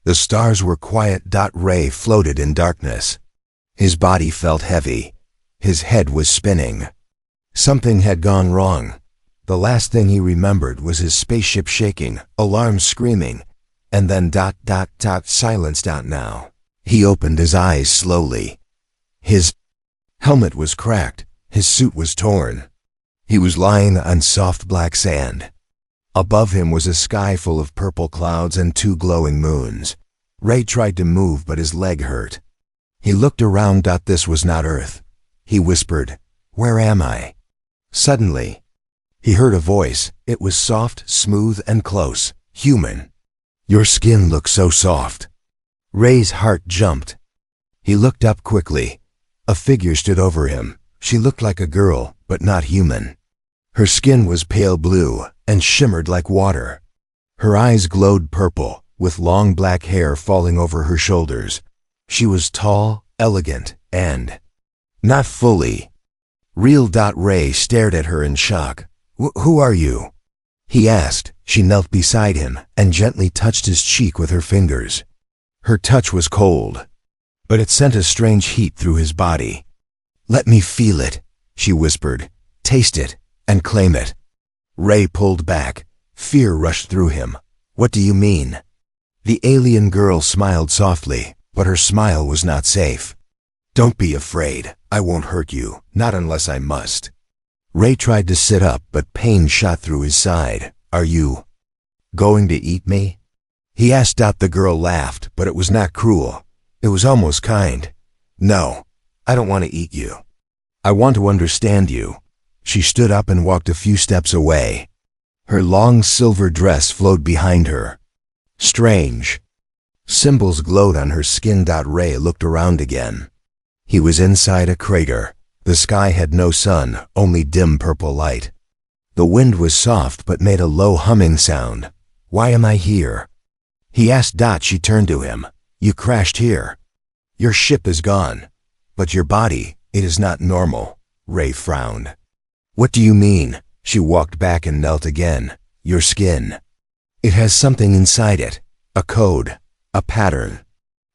The stars were quiet. Ray floated in darkness. His body felt heavy. His head was spinning. Something had gone wrong. The last thing he remembered was his spaceship shaking, alarms screaming, and then ... silenced out now. He opened his eyes slowly. His helmet was cracked. His suit was torn. He was lying on soft black sand. Above him was a sky full of purple clouds and 2 glowing moons. Ray tried to move, but his leg hurt. He looked around. This was not Earth. He whispered, "Where am I?" Suddenly, he heard a voice. It was soft, smooth, and close. Human. "Your skin looks so soft." Ray's heart jumped. He looked up quickly. A figure stood over him. She looked like a girl, but not human. Her skin was pale blue and shimmered like water. Her eyes glowed purple, with long black hair falling over her shoulders. She was tall, elegant, and not fully real. Ray stared at her in shock. Who are you?" he asked. She knelt beside him and gently touched his cheek with her fingers. Her touch was cold, but it sent a strange heat through his body. "Let me feel it," she whispered. "Taste it and claim it." Ray pulled back. Fear rushed through him. "What do you mean?" The alien girl smiled softly, but her smile was not safe. "Don't be afraid. I won't hurt you, not unless I must." Ray tried to sit up, but pain shot through his side. "Are you going to eat me?" he asked. The girl laughed, but it was not cruel. It was almost kind. "No, I don't want to eat you. I want to understand you." She stood up and walked a few steps away. Her long silver dress flowed behind her. Strange symbols glowed on her skin. Ray looked around again. He was inside a crater. The sky had no sun, only dim purple light. The wind was soft but made a low humming sound. "Why am I here?" he asked. She turned to him. "You crashed here. Your ship is gone. But your body, it is not normal." Ray frowned. "What do you mean?" She walked back and knelt again. "Your skin. It has something inside it. A code. A pattern.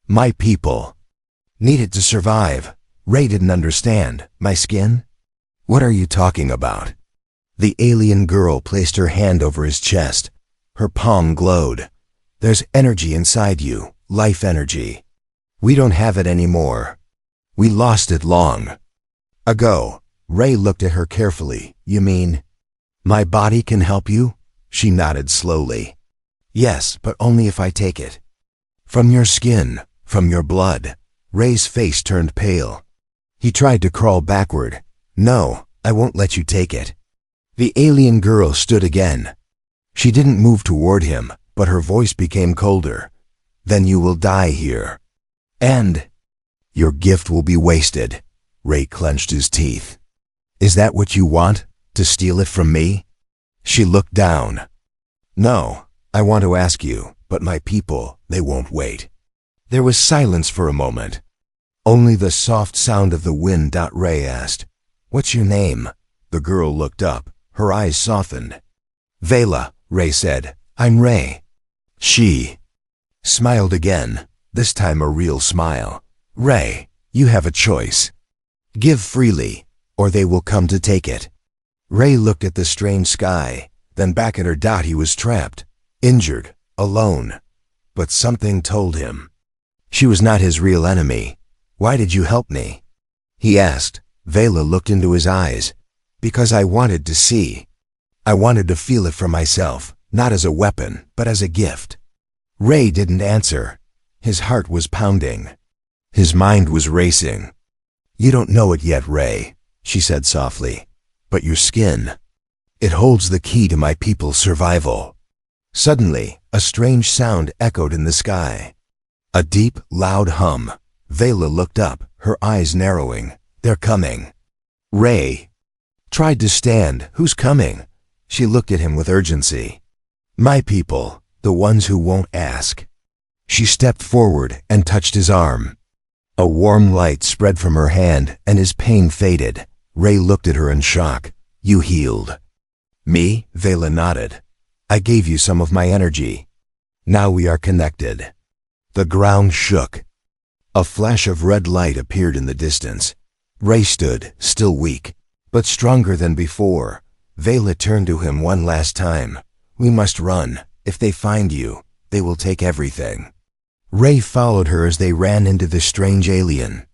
My people need it to survive." Ray didn't understand. "My skin? What are you talking about?" The alien girl placed her hand over his chest. Her palm glowed. "There's energy inside you. Life energy. We don't have it anymore. We lost it long ago." Ray looked at her carefully. "You mean my body can help you?" She nodded slowly. "Yes, but only if I take it. From your skin, from your blood." Ray's face turned pale. He tried to crawl backward. "No, I won't let you take it." The alien girl stood again. She didn't move toward him, but her voice became colder. "Then you will die here. And your gift will be wasted." Ray clenched his teeth. "Is that what you want? To steal it from me?" She looked down. "No, I want to ask you, but my people, they won't wait." There was silence for a moment. Only the soft sound of the wind. Ray asked, "What's your name?" The girl looked up. Her eyes softened. "Vela," Ray said. "I'm Ray." She smiled again, this time a real smile. "Ray, you have a choice. Give freely, or they will come to take it." Ray looked at the strange sky, then back at her. He was trapped, injured, alone. But something told him she was not his real enemy. "Why did you help me?" he asked. Vela looked into his eyes. "Because I wanted to see. I wanted to feel it for myself, not as a weapon, but as a gift." Ray didn't answer. His heart was pounding. His mind was racing. "You don't know it yet, Ray," she said softly. "But your skin, it holds the key to my people's survival." Suddenly, a strange sound echoed in the sky. A deep, loud hum. Vela looked up, her eyes narrowing. "They're coming." Ray tried to stand. "Who's coming?" She looked at him with urgency. "My people, the ones who won't ask." She stepped forward and touched his arm. A warm light spread from her hand and his pain faded. Ray looked at her in shock. "You healed." "Me?" Vela nodded. "I gave you some of my energy. Now we are connected." The ground shook. A flash of red light appeared in the distance. Ray stood, still weak, but stronger than before. Vela turned to him one last time. "We must run. If they find you, they will take everything." Ray followed her as they ran into the strange alien.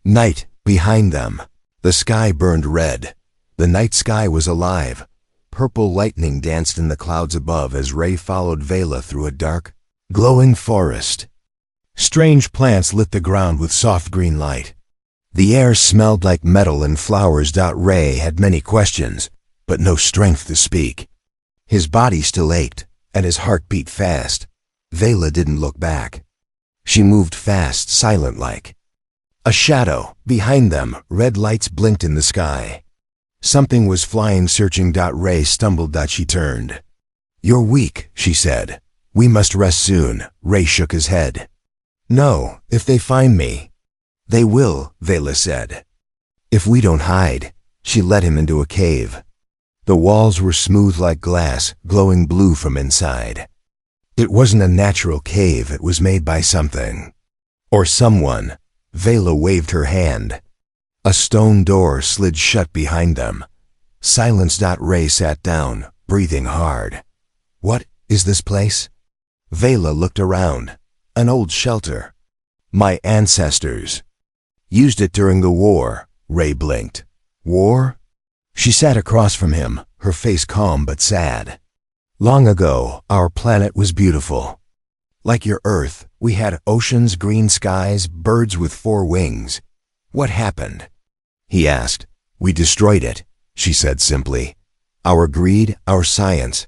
Night behind them. The sky burned red. The night sky was alive. Purple lightning danced in the clouds above as Ray followed Vela through a dark, glowing forest. Strange plants lit the ground with soft green light. The air smelled like metal and flowers. Ray had many questions, but no strength to speak. His body still ached, and his heart beat fast. Vela didn't look back. She moved fast, silent-like. A shadow. Behind them, red lights blinked in the sky. Something was flying, searching. Ray stumbled. She turned. "You're weak," she said. "We must rest soon." Ray shook his head. "No, if they find me." "They will," Vela said. "If we don't hide." She led him into a cave. The walls were smooth like glass, glowing blue from inside. It wasn't a natural cave. It was made by something. Or someone. Vela waved her hand. A stone door slid shut behind them. Silence. Ray sat down, breathing hard. "What is this place?" Vela looked around. "An old shelter. My ancestors used it during the war." Ray blinked. "War?" She sat across from him, her face calm but sad. "Long ago, our planet was beautiful. Like your Earth, we had oceans, green skies, birds with 4 wings. What happened?" he asked. "We destroyed it," she said simply. "Our greed, our science,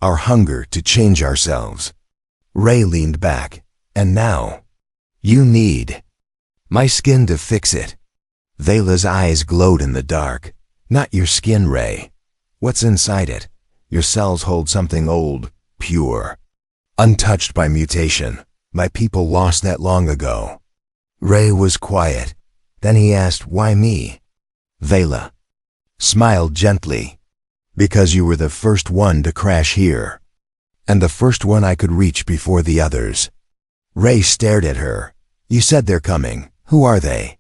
our hunger to change ourselves." Ray leaned back. "And now, you need my skin to fix it." Vela's eyes glowed in the dark. "Not your skin, Ray. What's inside it? Your cells hold something old, pure, untouched by mutation. My people lost that long ago." Ray was quiet. Then he asked, "Why me?" Vela smiled gently. "Because you were the first one to crash here, and the first one I could reach before the others." Ray stared at her. "You said they're coming. Who are they?"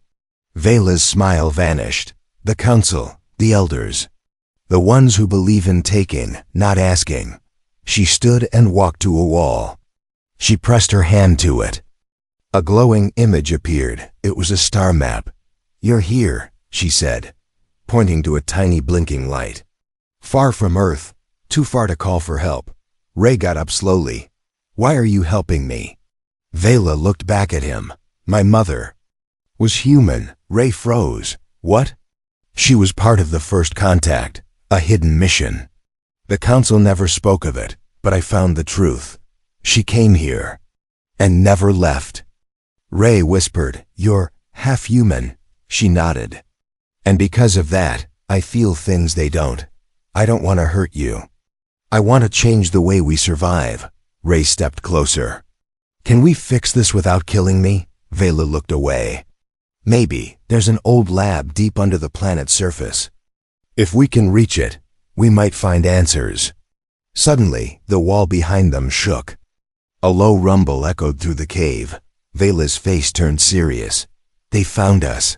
Vela's smile vanished. "The council, the elders. The ones who believe in taking, not asking." She stood and walked to a wall. She pressed her hand to it. A glowing image appeared. It was a star map. "You're here," she said, pointing to a tiny blinking light. "Far from Earth, too far to call for help." Ray got up slowly. "Why are you helping me?" Vela looked back at him. "My mother was human." Ray froze. "What?" "She was part of the first contact, a hidden mission. The council never spoke of it, but I found the truth. She came here and never left." Ray whispered, "You're half human." She nodded. "And because of that, I feel things they don't. I don't want to hurt you. I want to change the way we survive." Ray stepped closer. "Can we fix this without killing me?" Vela looked away. "Maybe. There's an old lab deep under the planet's surface. If we can reach it, we might find answers." Suddenly, the wall behind them shook. A low rumble echoed through the cave. Vela's face turned serious. "They found us."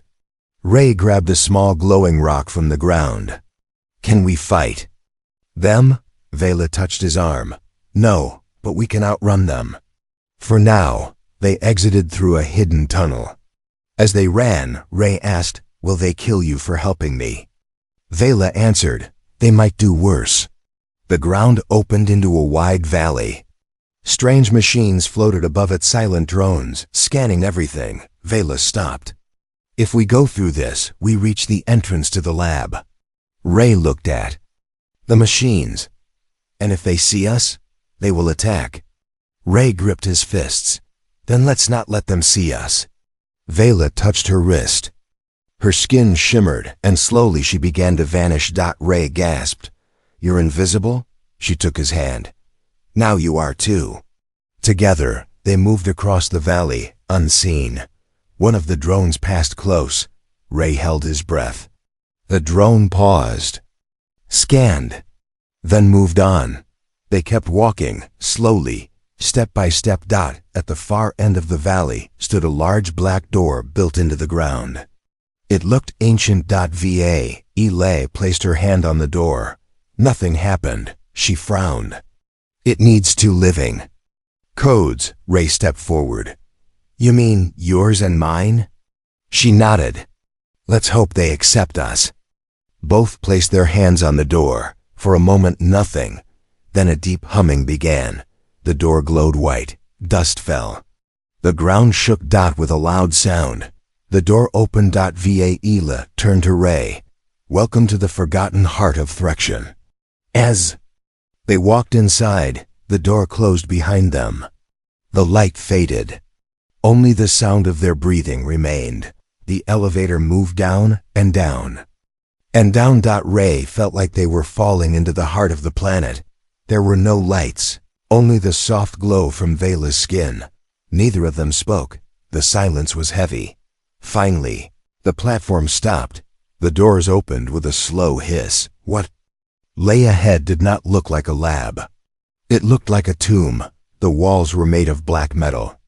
Ray grabbed a small glowing rock from the ground. "Can we fight them?" Vela touched his arm. "No, but we can outrun them." For now, they exited through a hidden tunnel. As they ran, Ray asked, "Will they kill you for helping me?" Vela answered, "They might do worse." The ground opened into a wide valley. Strange machines floated above it, silent drones, scanning everything. Vela stopped. "If we go through this, we reach the entrance to the lab." Ray looked at the machines. "And if they see us, they will attack." Ray gripped his fists. "Then let's not let them see us." Vela touched her wrist. Her skin shimmered, and slowly she began to vanish. Ray gasped. "You're invisible?" She took his hand. "Now you are too." Together, they moved across the valley, unseen. One of the drones passed close. Ray held his breath. The drone paused, scanned, then moved on. They kept walking, slowly, Step by step. At the far end of the valley stood a large black door built into the ground. It looked ancient. Va. Eli placed her hand on the door. Nothing happened. She frowned. It needs 2 living codes. Ray stepped forward. You mean yours and mine? She nodded. Let's hope they accept us. Both placed their hands on the door. For a moment, nothing. Then a deep humming began. The door glowed white. Dust fell. The ground shook. With a loud sound. The door opened. Va. Eli turned to Ray. Welcome to the forgotten heart of Threction. As they walked inside, the door closed behind them. The light faded. Only the sound of their breathing remained. The elevator moved down and down. And down. Ray felt like they were falling into the heart of the planet. There were no lights, only the soft glow from Vela's skin. Neither of them spoke. The silence was heavy. Finally, the platform stopped. The doors opened with a slow hiss. What lay ahead did not look like a lab. It looked like a tomb. The walls were made of black metal.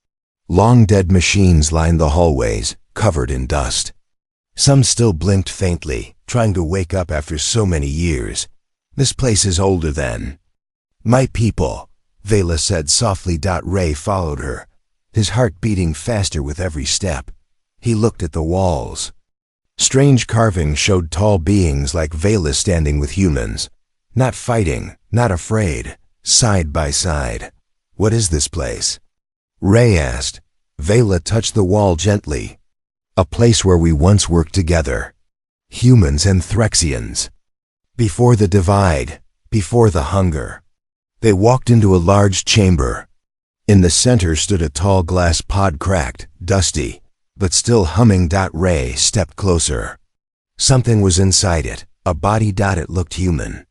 Long dead machines lined the hallways, covered in dust. Some still blinked faintly, trying to wake up after so many years. This place is older than my people, Vela said softly. Ray followed her, his heart beating faster with every step. He looked at the walls. Strange carvings showed tall beings like Vela standing with humans. Not fighting, not afraid, side by side. What is this place? Ray asked. Vela touched the wall gently. A place where we once worked together. Humans and Threxians. Before the divide, before the hunger. They walked into a large chamber. In the center stood a tall glass pod, cracked, dusty, but still humming. Ray stepped closer. Something was inside it, a body. It looked human,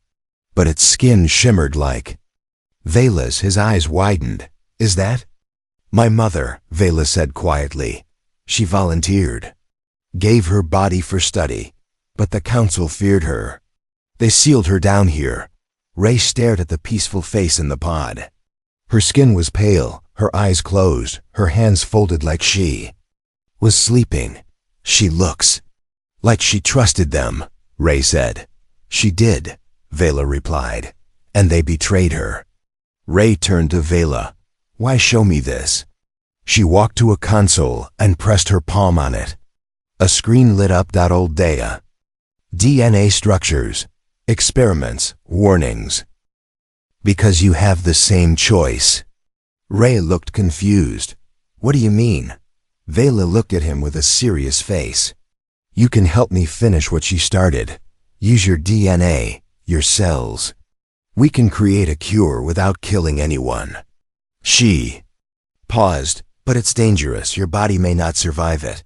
but its skin shimmered like Vela's. His eyes widened. Is that my mother? Vela said quietly. She volunteered, gave her body for study, but the council feared her. They sealed her down here. Ray stared at the peaceful face in the pod. Her skin was pale, her eyes closed, her hands folded like she was sleeping. She looks like she trusted them, Ray said. She did, Vela replied, and they betrayed her. Ray turned to Vela. Why show me this? She walked to a console and pressed her palm on it. A screen lit up. Old data. DNA structures. Experiments. Warnings. Because you have the same choice. Ray looked confused. What do you mean? Vela looked at him with a serious face. You can help me finish what she started. Use your DNA, your cells. We can create a cure without killing anyone. She paused. But it's dangerous. Your body may not survive it.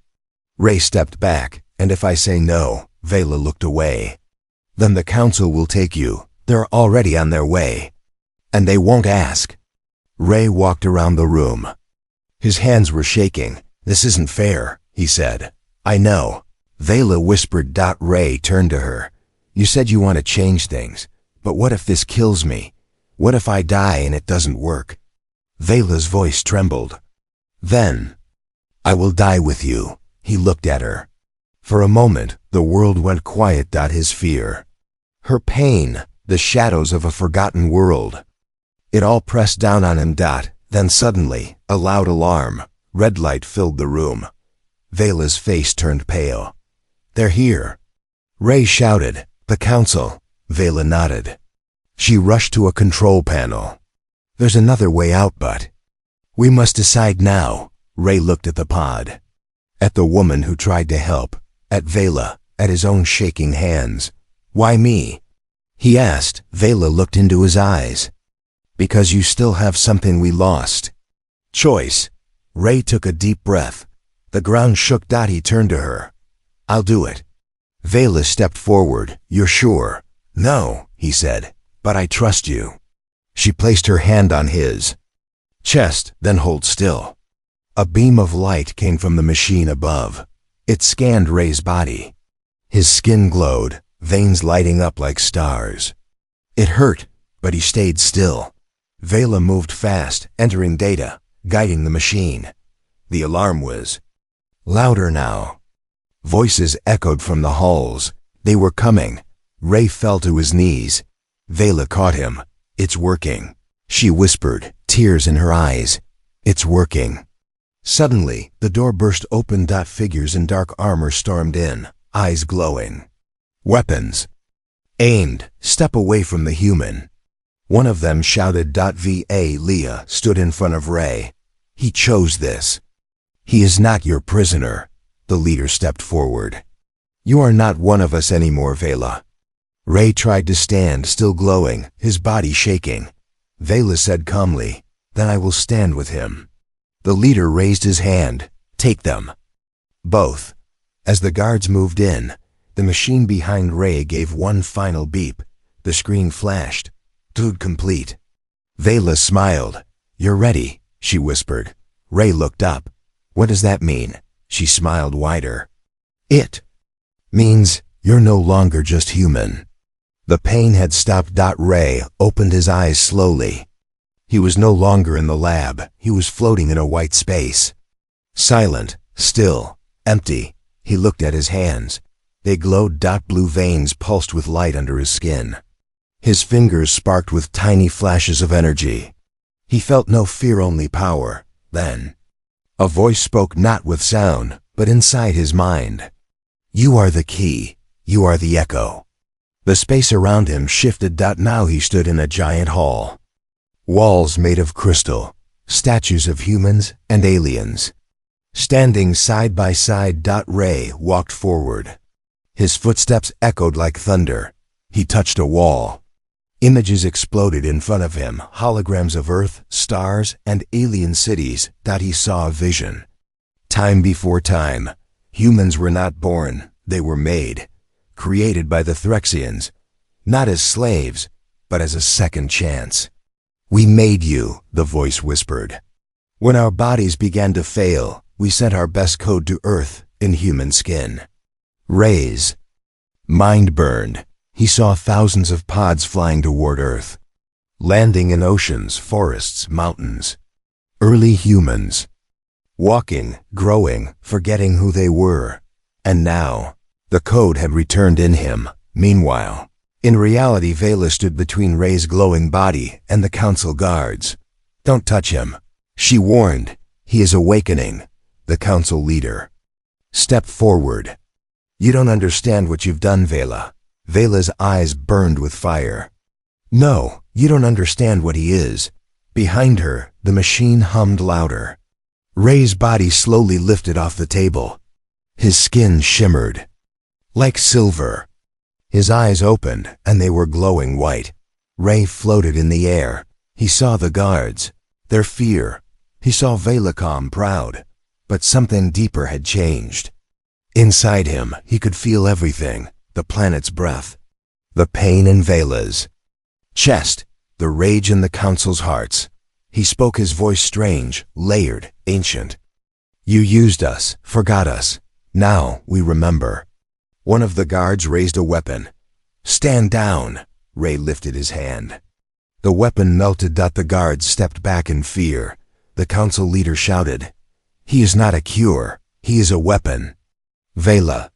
Ray stepped back. And if I say no? Vela looked away. Then the council will take you. They're already on their way. And they won't ask. Ray walked around the room. His hands were shaking. This isn't fair, he said. I know. Vela whispered. Ray turned to her. You said you want to change things. But what if this kills me? What if I die and it doesn't work? Vela's voice trembled. Then, I will die with you. He looked at her. For a moment, the world went quiet. His fear, her pain, the shadows of a forgotten world. It all pressed down on him. Then suddenly, a loud alarm. Red light filled the room. Vela's face turned pale. They're here. Ray shouted. The council. Vela nodded. She rushed to a control panel. There's another way out, but we must decide now. Ray looked at the pod. At the woman who tried to help. At Vela. At his own shaking hands. Why me? He asked. Vela looked into his eyes. Because you still have something we lost. Choice. Ray took a deep breath. The ground shook. He turned to her. I'll do it. Vela stepped forward. You're sure? No, he said. But I trust you. She placed her hand on his chest, then hold still. A beam of light came from the machine above. It scanned Ray's body. His skin glowed, veins lighting up like stars. It hurt, but he stayed still. Vela moved fast, entering data, guiding the machine. The alarm was louder now. Voices echoed from the halls. They were coming. Ray fell to his knees. Vela caught him. "It's working," she whispered, tears in her eyes. "It's working." Suddenly, the door burst open. Figures in dark armor stormed in, eyes glowing. Weapons aimed, step away from the human. One of them shouted. Va Leah stood in front of Ray. "He chose this. He is not your prisoner." The leader stepped forward. "You are not one of us anymore, Vela." Ray tried to stand, still glowing, his body shaking. Vela said calmly, "Then I will stand with him." The leader raised his hand. "Take them." Both. As the guards moved in, the machine behind Ray gave one final beep. The screen flashed. "Dude complete." Vela smiled. "You're ready," she whispered. Ray looked up. "What does that mean?" She smiled wider. "It means you're no longer just human." The pain had stopped. Ray opened his eyes slowly. He was no longer in the lab. He was floating in a white space. Silent, still, empty. He looked at his hands. They glowed. Blue veins pulsed with light under his skin. His fingers sparked with tiny flashes of energy. He felt no fear, only power. Then a voice spoke, not with sound, but inside his mind. "You are the key. You are the echo." The space around him shifted. Now he stood in a giant hall. Walls made of crystal, statues of humans and aliens. Standing side by side. Ray walked forward. His footsteps echoed like thunder. He touched a wall. Images exploded in front of him, holograms of Earth, stars, and alien cities. He saw a vision. Time before time, humans were not born, they were made, created by the Threxians, not as slaves, but as a second chance. "We made you," the voice whispered. "When our bodies began to fail, we sent our best code to Earth in human skin." Ray's mind burned. He saw thousands of pods flying toward Earth, landing in oceans, forests, mountains. Early humans, walking, growing, forgetting who they were. And now, the code had returned in him. Meanwhile, in reality, Vela stood between Ray's glowing body and the council guards. "Don't touch him," she warned. "He is awakening." The council leader stepped forward. "You don't understand what you've done, Vela." Vela's eyes burned with fire. "No, you don't understand what he is." Behind her, the machine hummed louder. Ray's body slowly lifted off the table. His skin shimmered like silver. His eyes opened, and they were glowing white. Ray floated in the air. He saw the guards, their fear. He saw Vela calm, proud. But something deeper had changed. Inside him, he could feel everything. The planet's breath, the pain in Vela's chest, the rage in the council's hearts. He spoke, his voice strange, layered, ancient. "You used us, forgot us. Now we remember." One of the guards raised a weapon. "Stand down." Ray lifted his hand. The weapon melted. The guards stepped back in fear. The council leader shouted, "He is not a cure. He is a weapon." Vela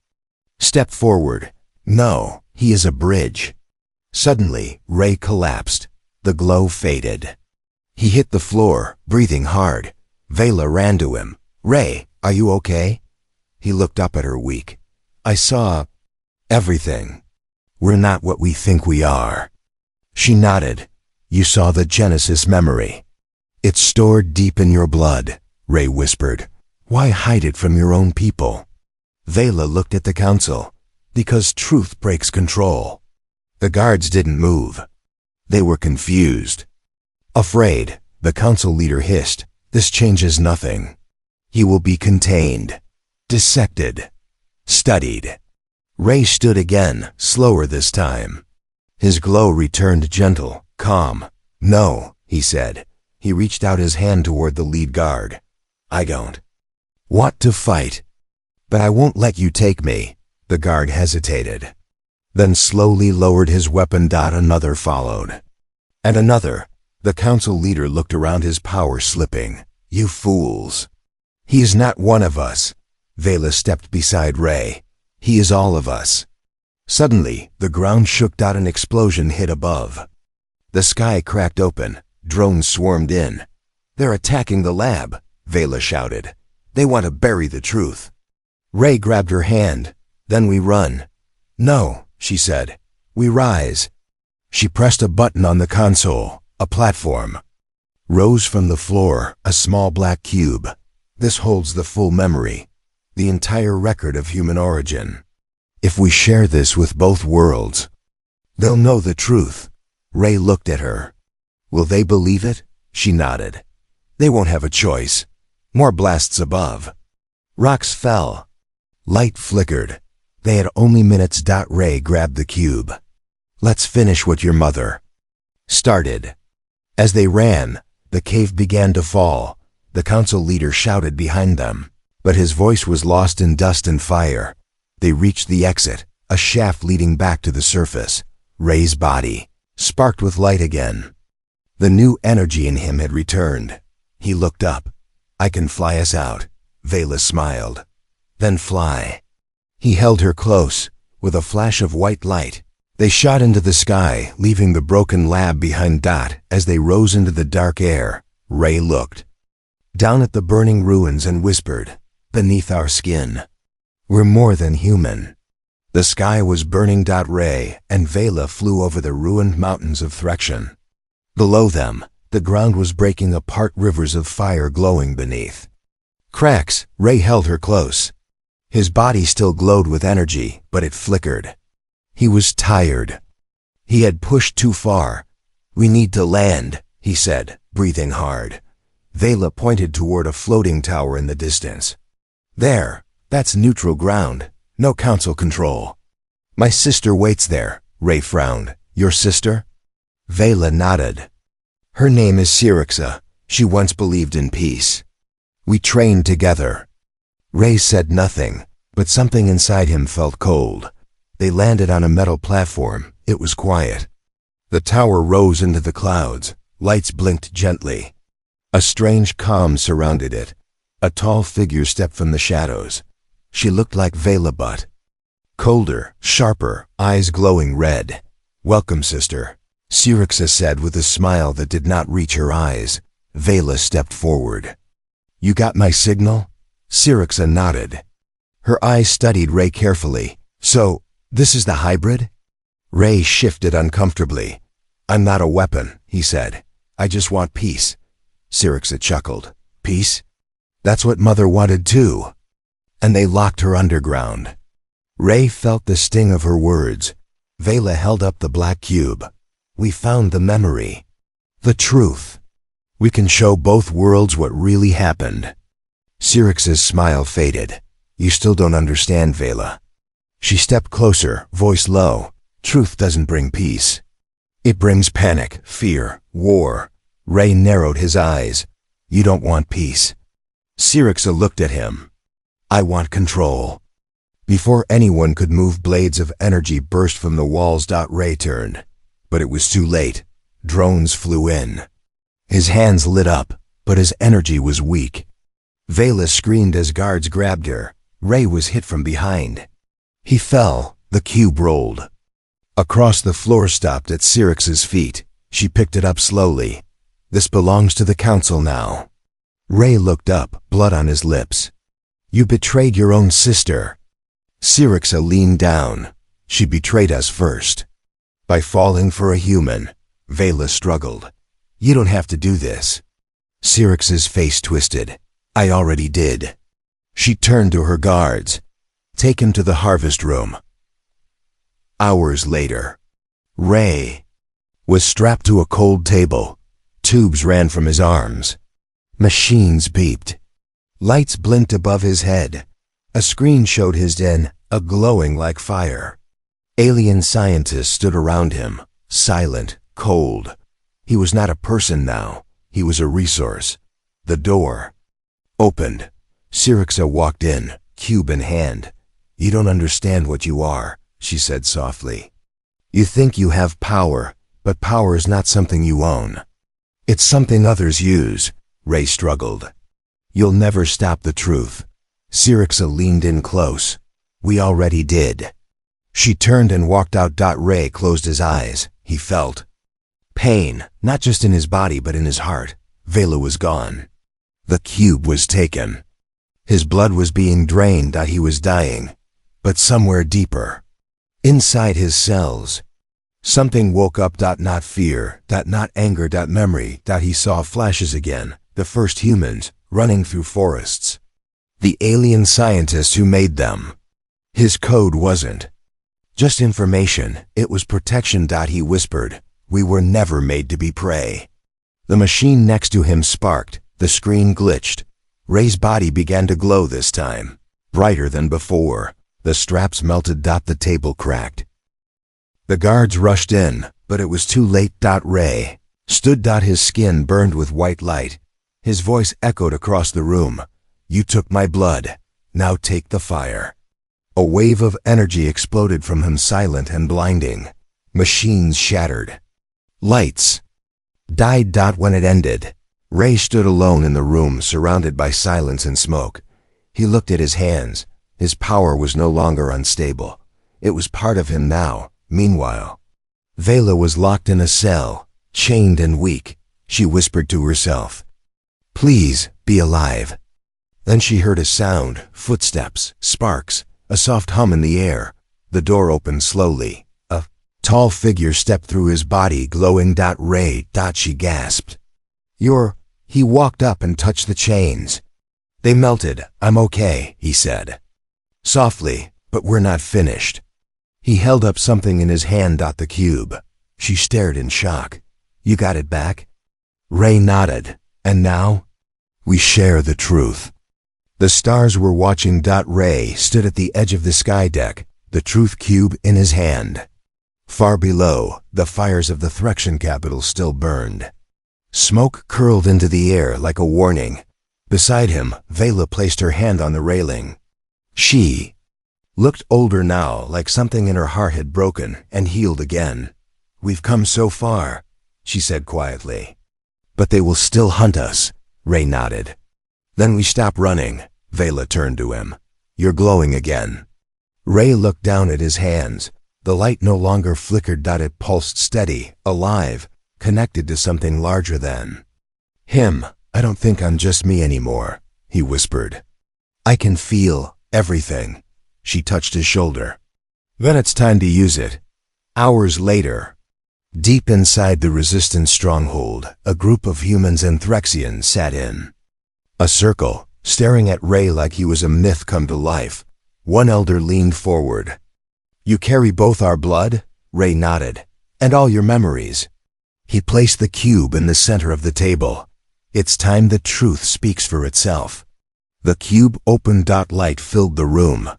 stepped forward. "No, he is a bridge." Suddenly, Ray collapsed. The glow faded. He hit the floor, breathing hard. Vela ran to him. "Ray, are you okay?" He looked up at her, weak. "I saw everything. We're not what we think we are." She nodded. "You saw the Genesis memory. It's stored deep in your blood," Ray whispered. "Why hide it from your own people?" Vela looked at the council. "Because truth breaks control." The guards didn't move. They were confused. Afraid, the council leader hissed, "This changes nothing. He will be contained, dissected, studied." Ray stood again, slower this time. His glow returned, gentle, calm. "No," he said. He reached out his hand toward the lead guard. "I don't want to fight, but I won't let you take me." The guard hesitated, then slowly lowered his weapon. Another followed, and another. The council leader looked around, his power slipping. You fools. He is not one of us. Vela stepped beside Ray. He is all of us. Suddenly, the ground shook. An explosion hit above. The sky cracked open. Drones swarmed in. They're attacking the lab, Vela shouted. They want to bury the truth. Ray grabbed her hand. Then we run. No, she said. We rise. She pressed a button on the console. A platform rose from the floor, a small black cube. This holds the full memory, the entire record of human origin. If we share this with both worlds, they'll know the truth. Ray looked at her. Will they believe it? She nodded. They won't have a choice. More blasts above. Rocks fell. Light flickered. They had only minutes. Ray grabbed the cube. Let's finish what your mother started. As they ran, the cave began to fall. The council leader shouted behind them, but his voice was lost in dust and fire. They reached the exit, a shaft leading back to the surface. Ray's body sparked with light again. The new energy in him had returned. He looked up. I can fly us out. Vela smiled. Then fly. He held her close. With a flash of white light, they shot into the sky, leaving the broken lab behind. As they rose into the dark air, Ray looked down at the burning ruins and whispered, beneath our skin, we're more than human. The sky was burning. Ray and Vela flew over the ruined mountains of Threction. Below them, the ground was breaking apart, rivers of fire glowing beneath. Cracks. Ray held her close. His body still glowed with energy, but it flickered. He was tired. He had pushed too far. We need to land, he said, breathing hard. Vela pointed toward a floating tower in the distance. There, that's neutral ground, no council control. My sister waits there, Ray frowned. Your sister? Vela nodded. Her name is Syrixa. She once believed in peace. We trained together. Ray said nothing, but something inside him felt cold. They landed on a metal platform. It was quiet. The tower rose into the clouds. Lights blinked gently. A strange calm surrounded it. A tall figure stepped from the shadows. She looked like Vela, but colder, sharper, eyes glowing red. Welcome, sister, Syrixa said with a smile that did not reach her eyes. Vela stepped forward. You got my signal? Syrixa nodded. Her eyes studied Ray carefully. So, this is the hybrid? Ray shifted uncomfortably. I'm not a weapon, he said. I just want peace. Syrixa chuckled. Peace? That's what Mother wanted too. And they locked her underground. Ray felt the sting of her words. Vela held up the black cube. We found the memory. The truth. We can show both worlds what really happened. Syrix's smile faded. You still don't understand, Vela. She stepped closer, voice low. Truth doesn't bring peace. It brings panic, fear, war. Ray narrowed his eyes. You don't want peace. Syrixa looked at him. I want control. Before anyone could move, blades of energy burst from the walls. Ray turned. But it was too late. Drones flew in. His hands lit up, but his energy was weak. Vela screamed as guards grabbed her. Ray was hit from behind. He fell. The cube rolled. Across the floor, stopped at Syrix's feet. She picked it up slowly. This belongs to the council now. Ray looked up, blood on his lips. You betrayed your own sister. Syrixa leaned down. She betrayed us first. By falling for a human. Vela struggled. You don't have to do this. Syrix's face twisted. I already did. She turned to her guards. Take him to the harvest room. Hours later, Ray was strapped to a cold table. Tubes ran from his arms. Machines beeped. Lights blinked above his head. A screen showed his den, glowing like fire. Alien scientists stood around him, silent, cold. He was not a person now. He was a resource. The door opened. Syrixa walked in, cube in hand. You don't understand what you are, she said softly. You think you have power, but power is not something you own. It's something others use, Ray struggled. You'll never stop the truth. Syrixa leaned in close. We already did. She turned and walked out. Ray closed his eyes. He felt pain, not just in his body but in his heart. Vela was gone. The cube was taken. His blood was being drained. He was dying. But somewhere deeper, inside his cells, something woke up. Not fear, not anger, memory. He saw flashes again, the first humans, running through forests. The alien scientists who made them. His code wasn't just information, it was protection. He whispered, we were never made to be prey. The machine next to him sparked, the screen glitched. Ray's body began to glow this time, brighter than before. The straps melted. The table cracked. The guards rushed in, but it was too late. Ray stood. His skin burned with white light. His voice echoed across the room. You took my blood, now take the fire. A wave of energy exploded from him, silent and blinding. Machines shattered. Lights died. When it ended, Ray stood alone in the room, surrounded by silence and smoke. He looked at his hands. His power was no longer unstable. It was part of him now. Meanwhile, Vela was locked in a cell, chained and weak. She whispered to herself, please, be alive. Then she heard a sound, footsteps, sparks, a soft hum in the air. The door opened slowly. A tall figure stepped through, his body glowing. Ray, she gasped. He walked up and touched the chains. They melted. I'm okay, he said. Softly, but we're not finished. He held up something in his hand. The cube. She stared in shock. You got it back? Ray nodded. And now? We share the truth. The stars were watching. Ray stood at the edge of the sky deck, the truth cube in his hand. Far below, the fires of the Threxian capital still burned. Smoke curled into the air like a warning. Beside him, Vela placed her hand on the railing. She looked older now, like something in her heart had broken and healed again. We've come so far, she said quietly. But they will still hunt us, Ray nodded. Then we stop running. Vela turned to him. You're glowing again. Ray looked down at his hands. The light no longer flickered. It pulsed steady, alive, connected to something larger than him. I don't think I'm just me anymore, he whispered. I can feel everything. She touched his shoulder. Then it's time to use it. Hours later, deep inside the Resistance stronghold, a group of humans and Threxians sat in a circle, staring at Ray like he was a myth come to life. One elder leaned forward. You carry both our blood? Ray nodded. And all your memories. He placed the cube in the center of the table. It's time the truth speaks for itself. The cube opened. Light filled the room.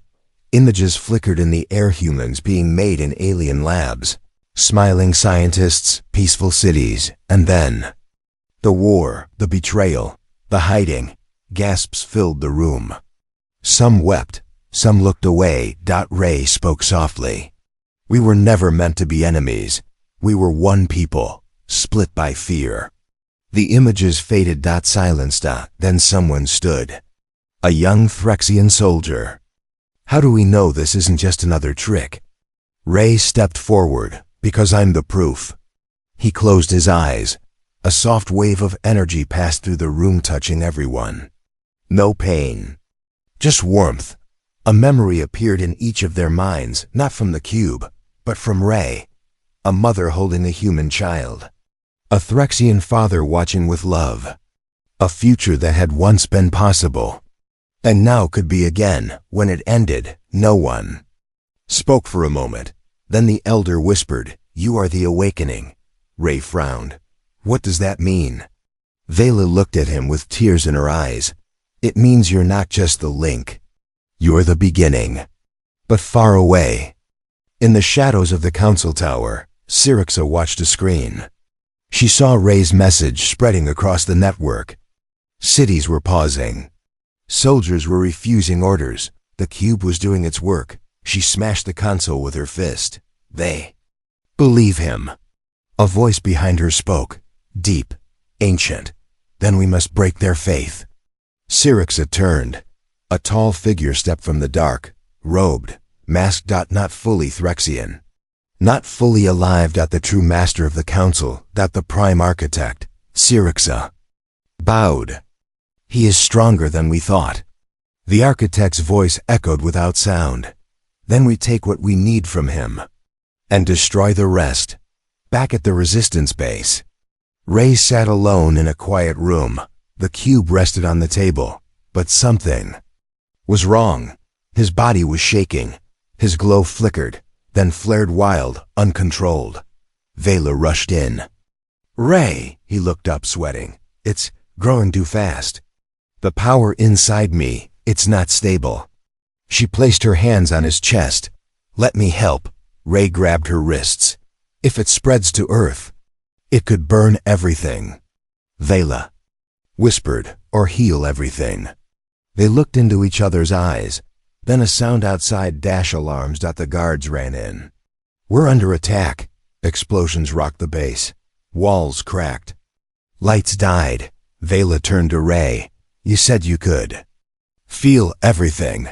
Images flickered in the air, humans being made in alien labs. Smiling scientists, peaceful cities, and then the war, the betrayal, the hiding. Gasps filled the room. Some wept, some looked away. Ray spoke softly. We were never meant to be enemies. We were one people, split by fear. The images faded. Silenced. Then someone stood. A young Threxian soldier. How do we know this isn't just another trick? Ray stepped forward. Because I'm the proof. He closed his eyes. A soft wave of energy passed through the room, touching everyone. No pain. Just warmth. A memory appeared in each of their minds, not from the cube, but from Ray. A mother holding a human child. A Threxian father watching with love. A future that had once been possible. And now could be again. When it ended, no one spoke for a moment. Then the elder whispered, You are the awakening. Ray frowned. What does that mean? Vela looked at him with tears in her eyes. It means you're not just the link. You're the beginning. But far away. In the shadows of the council tower, Syrixa watched a screen. She saw Ray's message spreading across the network. Cities were pausing. Soldiers were refusing orders. The cube was doing its work. She smashed the console with her fist. They believe him. A voice behind her spoke, deep, Ancient. Then we must break their faith. Syrixa turned. A tall figure stepped from the dark, robed, masked. Not fully Threxian. Not fully alive. The true master of the council. The prime architect. Syrixa bowed. He is stronger than we thought. The architect's voice echoed without sound. Then we take what we need from him and destroy the rest. Back at the resistance base, Ray sat alone in a quiet room. The cube rested on the table, but something was wrong. His body was shaking. His glow flickered, then flared wild, uncontrolled. Vela rushed in. Ray, he looked up, sweating. It's growing too fast. The power inside me, it's not stable. She placed her hands on his chest. Let me help. Ray grabbed her wrists. If it spreads to Earth, it could burn everything. Vela whispered, or heal everything. They looked into each other's eyes. Then a sound outside. Alarms. The guards ran in. We're under attack. Explosions rocked the base. Walls cracked. Lights died. Vela turned to Ray. You said you could feel everything.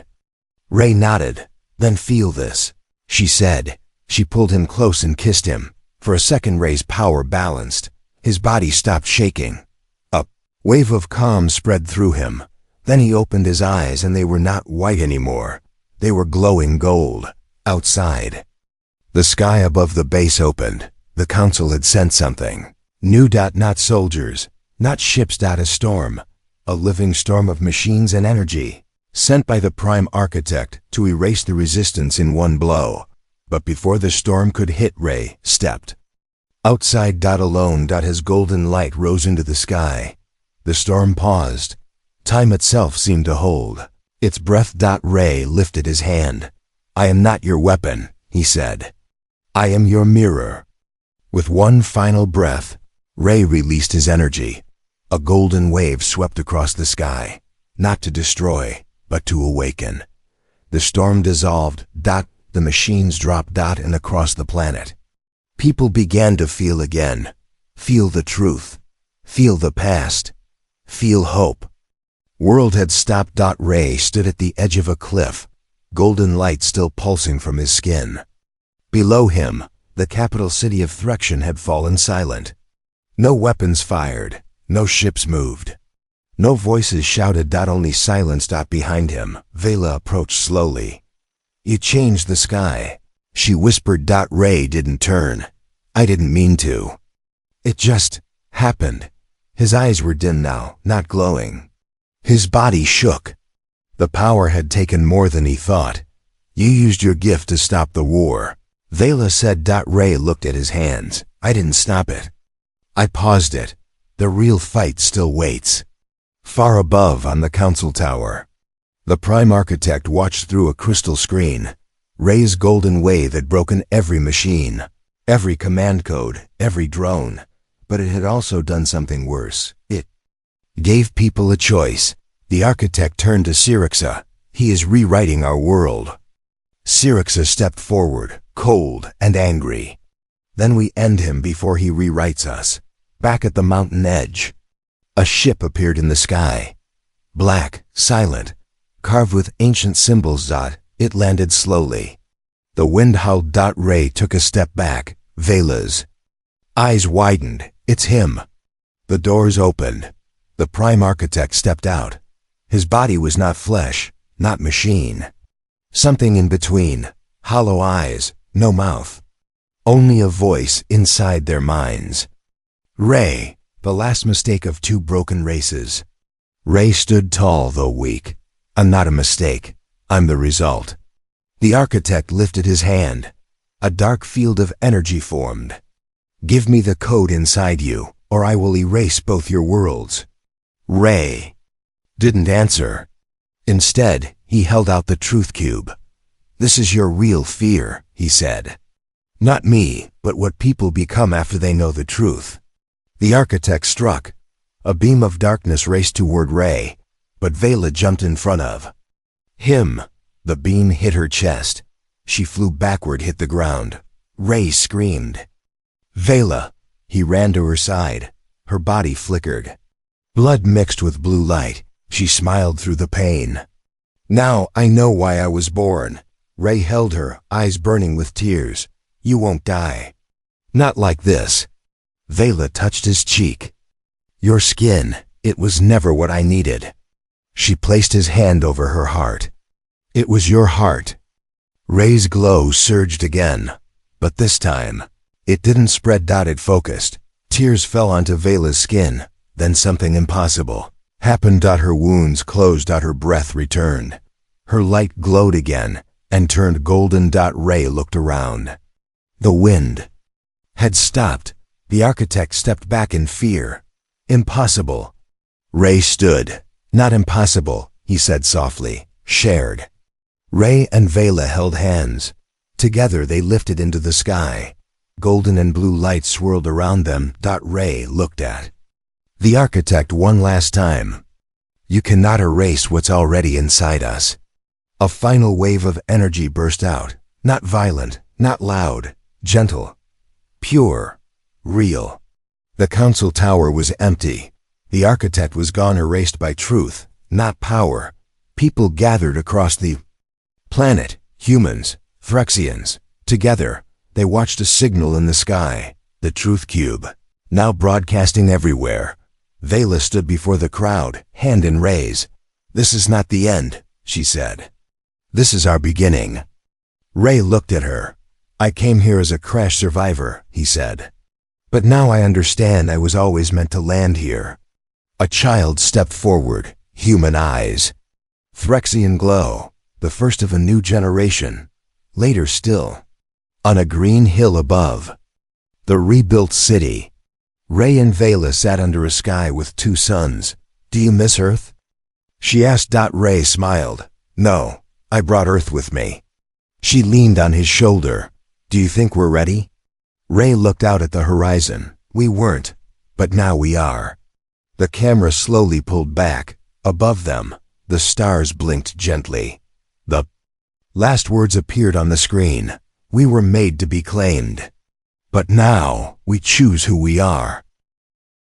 Ray nodded. Then feel this, she said. She pulled him close and kissed him. For a second Ray's power balanced. His body stopped shaking. A wave of calm spread through him. Then he opened his eyes and they were not white anymore. They were glowing gold. Outside, the sky above the base opened. The council had sent something new. Not soldiers, not ships. A storm. A living storm of machines and energy. Sent by the prime architect to erase the resistance in one blow. But before the storm could hit, Ray stepped outside. Alone. His golden light rose into the sky. The storm paused. Time itself seemed to hold its breath. Ray lifted his hand. I am not your weapon, he said. I am your mirror. With one final breath, Ray released his energy. A golden wave swept across the sky, not to destroy, but to awaken. The storm dissolved. The machines dropped. And across the planet, people began to feel again. Feel the truth. Feel the past. Feel hope. World had stopped. Ray stood at the edge of a cliff, golden light still pulsing from his skin. Below him, the capital city of Threxian had fallen silent. No weapons fired. No ships moved. No voices shouted. Only silence. Behind him, Vela approached slowly. You changed the sky, she whispered. Ray didn't turn. I didn't mean to. It just happened. His eyes were dim now, not glowing. His body shook. The power had taken more than he thought. You used your gift to stop the war, Vela said. Ray looked at his hands. I didn't stop it. I paused it. The real fight still waits. Far above on the council tower, the prime architect watched through a crystal screen. Ray's golden wave had broken every machine, every command code, every drone. But it had also done something worse. It gave people a choice. The architect turned to Syrixa. He is rewriting our world. Syrixa stepped forward, cold and angry. Then we end him before he rewrites us. Back at the mountain edge, a ship appeared in the sky. Black, silent, carved with ancient symbols. It landed slowly. The wind howled. Ray took a step back. Vela's eyes widened. It's him. The doors opened. The prime architect stepped out. His body was not flesh, not machine. Something in between. Hollow eyes, no mouth. Only a voice inside their minds. Ray, the last mistake of two broken races. Ray stood tall though weak. I'm not a mistake. I'm the result. The architect lifted his hand. A dark field of energy formed. Give me the code inside you, or I will erase both your worlds. Ray didn't answer. Instead, he held out the truth cube. This is your real fear, he said. Not me, but what people become after they know the truth. The architect struck. A beam of darkness raced toward Ray, but Vela jumped in front of him. The beam hit her chest. She flew backward, hit the ground. Ray screamed. Vela! He ran to her side. Her body flickered. Blood mixed with blue light. She smiled through the pain. Now I know why I was born. Ray held her, eyes burning with tears. You won't die. Not like this. Vela touched his cheek. Your skin, it was never what I needed. She placed his hand over her heart. It was your heart. Ray's glow surged again, but this time, it didn't spread out, it focused. Tears fell onto Vela's skin, then something impossible happened. Her wounds closed. Her breath returned. Her light glowed again and turned golden. Ray looked around. The wind had stopped. The architect stepped back in fear. Impossible. Ray stood. Not impossible, he said softly. Shared. Ray and Vela held hands. Together they lifted into the sky. Golden and blue light swirled around them. Ray looked at the architect one last time. You cannot erase what's already inside us. A final wave of energy burst out. Not violent, not loud, gentle, pure, real. The council tower was empty. The architect was gone, erased by truth, not power. People gathered across the planet, humans, Threxians. Together, they watched a signal in the sky, the truth cube, now broadcasting everywhere. Vela stood before the crowd, hand in raise. This is not the end, she said. This is our beginning. Ray looked at her. I came here as a crash survivor, he said. But now I understand I was always meant to land here. A child stepped forward, human eyes. Threxian glow, the first of a new generation. Later still, on a green hill above, the rebuilt city. Ray and Vela sat under a sky with two suns. Do you miss Earth? She asked. Ray smiled. No, I brought Earth with me. She leaned on his shoulder. Do you think we're ready? Ray looked out at the horizon. We weren't, but now we are. The camera slowly pulled back. Above them, the stars blinked gently. The last words appeared on the screen. We were made to be claimed. But now, we choose who we are.